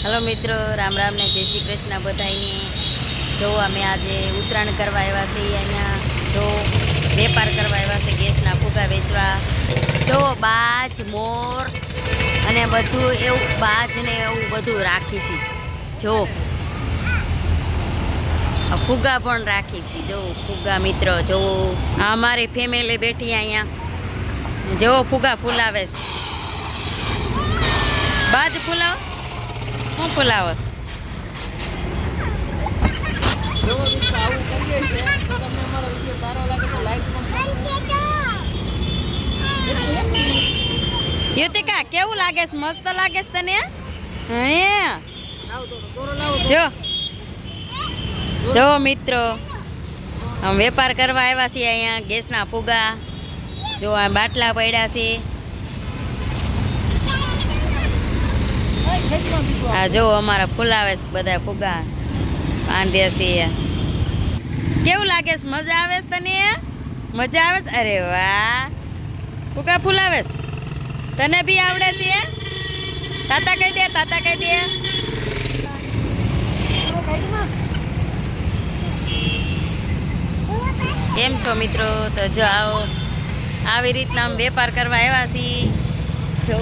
Hello मित्रों, राम राम ने जय श्री कृष्ण बधाईने। जो अमे आज उतराण करवा आव्या छीए अहींया जो वेपार करवा आव्या छे गैसना फुगा वेचवा। जो बाज मोर अने बधुं एवुं बाज ने एवुं बधुं राखी छे। जो फुगा पण राखी छे। जो फुगा मित्रों जो अमारी फेमिली बैठी अहींया जो फुगा फूलावे छे। बाज फूलाव હું ફૂલાવસ યુતિકા કેવું લાગે છે? મસ્ત લાગે છે તને? હે જો જો મિત્રો हम વેપાર કરવા આવ્યા છીએ અહીંયા ગેસના ફુગા જો આ બાટલા પડ્યા છે। आ जो अमारा फूलावे बधा फुगा बांधे छे। केवुं लागे? मजा आवे तने? मजा आवे? अरे वाह, फुगा फूलावे तने भी आवड़े छे? ताता कही दे, ताता कही दे। केम छो मित्रों? तो जो आओ आवी रीतना वेपार करवा आव्या छीए। जो